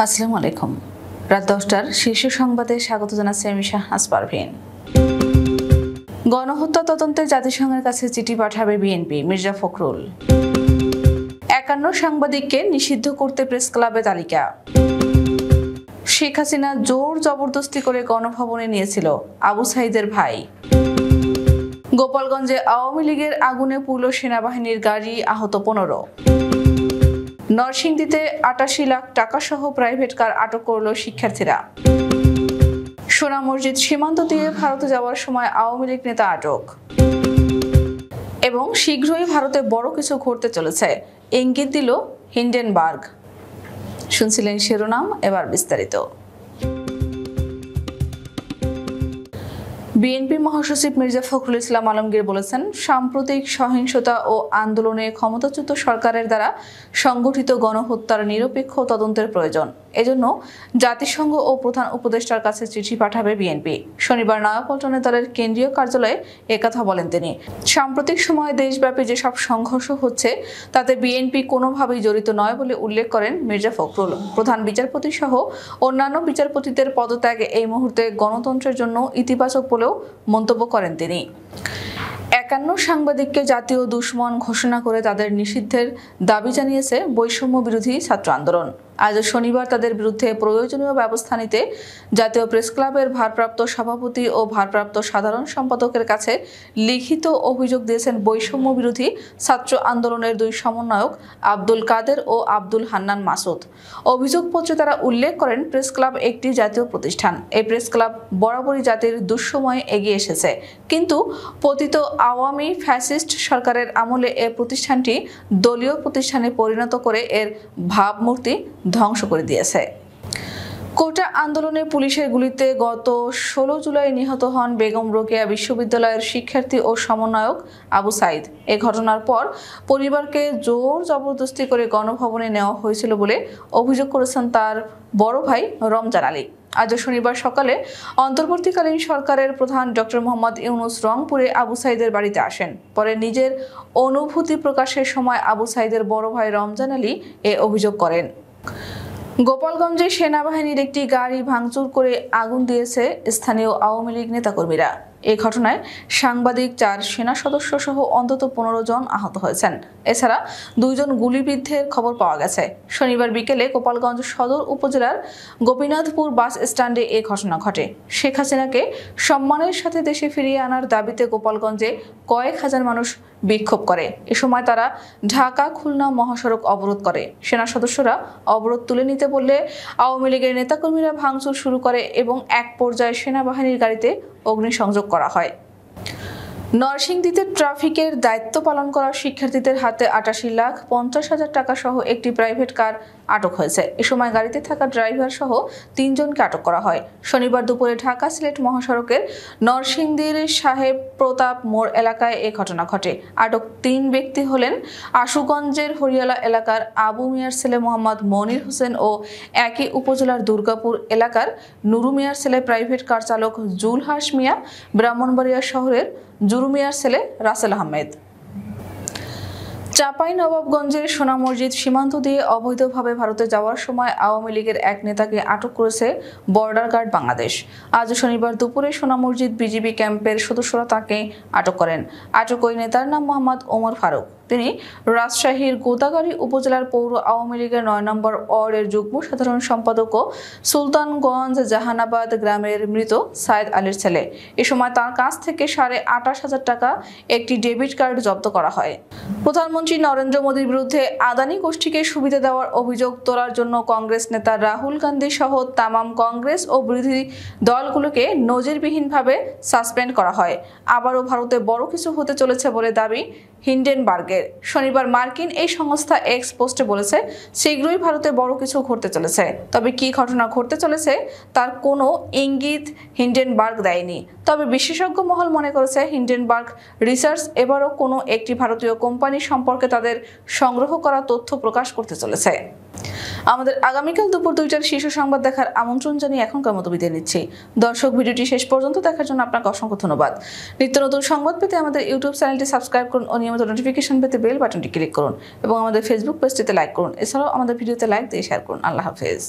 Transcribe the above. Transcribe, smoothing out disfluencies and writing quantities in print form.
আসসালামু আলাইকুম। রাত 10টার শীর্ষ সংবাদে স্বাগত জানাচ্ছি আমি শাহনাজ পারভীন। গণহত্যা তদন্তে জাতিসংঘের কাছে চিঠি পাঠাবে বিএনপি, মির্জা ফখরুল। 51 সাংবাদিককে নিষিদ্ধ করতে প্রেস ক্লাবে তালিকা। শেখ হাসিনা জোর জবরদস্তি করে গণভবনে নিয়েছিল আবু সাইদের ভাই। গোপালগঞ্জে আওয়ামী লীগের আগুনে পুড়ল সেনাবাহিনীর গাড়ি, আহত 15। নরসিংদীতে 88 লাখ টাকা সহ প্রাইভেট কার আটক করল শিক্ষার্থীরা। সোনা মসজিদ সীমান্ত দিয়ে ভারতে যাওয়ার সময় আওয়ামী লীগ নেতা আটক। এবং শীঘ্রই ভারতে বড় কিছু ঘটতে চলেছে, ইঙ্গিত দিল হিন্ডেনবার্গ। শুনছিলেন শিরোনাম, এবার বিস্তারিত। বিএনপি মহাসচিব মির্জা ফখরুল ইসলাম আলমগীর বলেছেন, সাম্প্রতিক সহিংসতা ও আন্দোলনে ক্ষমতাচ্যুত সরকারের দ্বারা সংগঠিত গণহত্যার নিরপেক্ষ তদন্তের প্রয়োজন। এজন্য জাতিসংঘ ও প্রধান উপদেষ্টার কাছে চিঠি পাঠাবে বিএনপি। শনিবার নয়াপল্টনে দলের কেন্দ্রীয় কার্যালয়ে একথা বলেন তিনি। সাম্প্রতিক সময়ে দেশব্যাপী যেসব সংঘর্ষ হচ্ছে তাতে বিএনপি কোনোভাবেই জড়িত নয় বলে উল্লেখ করেন মির্জা ফখরুল। প্রধান বিচারপতি সহ অন্যান্য বিচারপতিদের পদত্যাগ এই মুহূর্তে গণতন্ত্রের জন্য ইতিবাচক বলেও মন্তব্য করেন তিনি। 51 সাংবাদিককে জাতীয় দুশমন ঘোষণা করে তাদের নিষিদ্ধের দাবি জানিয়েছে বৈষম্য বিরোধী ছাত্র আন্দোলন। আজ শনিবার তাদের বিরুদ্ধে প্রয়োজনীয় ব্যবস্থা নিতে জাতীয় প্রেস ক্লাবের ভারপ্রাপ্ত সভাপতি ও ভারপ্রাপ্ত সাধারণ সম্পাদকের কাছে লিখিত অভিযোগ দিয়েছেন বৈষম্য বিরোধী ছাত্র আন্দোলনের 2 সমন্বয়ক আব্দুল কাদের ও আব্দুল হান্নান মাসুদ। অভিযোগপত্রে তারা উল্লেখ করেন, প্রেস ক্লাব একটি জাতীয় প্রতিষ্ঠান। এই প্রেস ক্লাব বরাবরই জাতির দুঃসময়ে এগিয়ে এসেছে, কিন্তু পতিত আওয়ামী ফ্যাসিস্ট সরকারের আমলে এই প্রতিষ্ঠানটি দলীয় প্রতিষ্ঠানে পরিণত করে এর ভাবমূর্তি ধ্বংস করে দিয়েছে। কোটা আন্দোলনে পুলিশের গুলিতে গত 16 জুলাই নিহত হন বেগম রোকেয়া বিশ্ববিদ্যালয়ের শিক্ষার্থী ও সমন্বয়ক আবু সাইদ। এ ঘটনার পর পরিবারকে জোর জবরদস্তি করে গণভবনে নেওয়া হয়েছিল বলে অভিযোগ করেছেন তার বড় ভাই রমজান আলী। আজ শনিবার সকালে অন্তর্বর্তীকালীন সরকারের প্রধান ডক্টর মোহাম্মদ ইউনূস রংপুরে আবু সাইদের বাড়িতে আসেন। পরে নিজের অনুভূতি প্রকাশের সময় আবু সাইদের বড় ভাই রমজান আলী এ অভিযোগ করেন। গোপালগঞ্জে সেনাবাহিনীর একটি গাড়ি ভাঙচুর করে আগুন দিয়েছে স্থানীয় আওয়ামী লীগ নেতাকর্মীরা। এই ঘটনায় সাংবাদিক, 4 সেনা সদস্য সহ অন্তত 15 জন আহত হয়েছেন। এছাড়া 2 জন গুলিবিদ্ধের খবর পাওয়া গেছে। শনিবার বিকেলে গোপালগঞ্জ সদর উপজেলার গোপীনাথপুর বাস স্ট্যান্ডে এই ঘটনা ঘটে। শেখ হাসিনাকে সম্মানের সাথে দেশে ফিরিয়ে আনার দাবিতে গোপালগঞ্জে কয়েক হাজার মানুষ বিক্ষোভ করে। এ সময় তারা ঢাকা খুলনা মহাসড়ক অবরোধ করে। সেনা সদস্যরা অবরোধ তুলে নিতে বললে আওয়ামী লীগের নেতাকর্মীরা ভাঙচুর শুরু করে এবং এক পর্যায়ে সেনাবাহিনীর গাড়িতে অগ্নিসংযোগ করা হয়। নরসিংদীতে ট্রাফিকের দায়িত্ব পালন করা শিক্ষার্থীদের হাতে 88,50,000 টাকা সহ একটি প্রাইভেট কার আটক হয়েছে। এ সময় গাড়িতে থাকা ড্রাইভার সহ 3 জনকে আটক করা হয়। শনিবার দুপুরে ঢাকা সিলেট মহাসড়কের নরসিংদীর সাহেব প্রতাপ মোড় এলাকায় এ ঘটনা ঘটে। আটক 3 ব্যক্তি হলেন আশুগঞ্জের হরিয়ালা এলাকার আবু মিয়ার ছেলে মোহাম্মদ মনির হোসেন ও একই উপজেলার দুর্গাপুর এলাকার নুরু মিয়ার ছেলে প্রাইভেট কার চালক জুলহাস মিয়া, ব্রাহ্মণবাড়িয়া শহরের জুরু মিয়ার ছেলে রাসেল আহমেদ। চাঁপাইনবাবগঞ্জের সোনা মসজিদ সীমান্ত দিয়ে অবৈধভাবে ভারতে যাওয়ার সময় আওয়ামী লীগের এক নেতাকে আটক করেছে বর্ডার গার্ড বাংলাদেশ। আজ শনিবার দুপুরে সোনা মসজিদ বিজিবি ক্যাম্পের সদস্যরা তাকে আটক করেন। আটক ওই নেতার নাম মোহাম্মদ ওমর ফারুক। তিনি রাজশাহীর গোদাগাড়ী উপজেলার পৌর আওয়ামী লীগের 9 নম্বর ওয়ার্ডের যুগ্ম সাধারণ সম্পাদক ও সুলতানগঞ্জ জাহানাবাদ গ্রামের মৃত সাইদ আলীর ছেলে। এ সময় তার কাছ থেকে 28,500 টাকা, একটি ডেবিট কার্ড জব্দ করা হয়। প্রধানমন্ত্রী নরেন্দ্র মোদীর বিরুদ্ধে আদানি গোষ্ঠীকে সুবিধা দেওয়ার অভিযোগ তোলার জন্য কংগ্রেস নেতা রাহুল গান্ধী সহ তামাম কংগ্রেস ও বিরোধী দলগুলোকে নজিরবিহীনভাবে সাসপেন্ড করা হয়। আবারও ভারতে বড় কিছু হতে চলেছে বলে দাবি হিন্ডেনবার্গের। শনিবার মার্কিন এই সংস্থা এক্স পোস্টে বলেছে, শীঘ্রই ভারতে বড় কিছু ঘটতে চলেছে। তবে কি ঘটনা ঘটতে চলেছে তার কোনো ইঙ্গিত হিন্ডেনবার্গ দেয়নি। তবে বিশেষজ্ঞ মহল মনে করেছে হিন্ডেনবার্গ রিসার্চ এবারও কোনো একটি ভারতীয় কোম্পানি সম্পর্কে তাদের সংগ্রহ করা তথ্য প্রকাশ করতে চলেছে। আমাদের আগামীকাল দুপুর 2টার শীর্ষ সংবাদ দেখার আমন্ত্রণ জানিয়ে এখনকার মতো বিদায় নিচ্ছি। দর্শক, ভিডিওটি শেষ পর্যন্ত দেখার জন্য আপনাকে অসংখ্য ধন্যবাদ। নিত্য নতুন সংবাদ পেতে আমাদের ইউটিউব চ্যানেলটি সাবস্ক্রাইব করুন ও নিয়মিত নোটিফিকেশন পেতে বেল বাটনটি ক্লিক করুন এবং আমাদের ফেসবুক পেজটিতে লাইক করুন। এছাড়াও আমাদের ভিডিওতে লাইক দিয়ে শেয়ার করুন। আল্লাহ হাফেজ।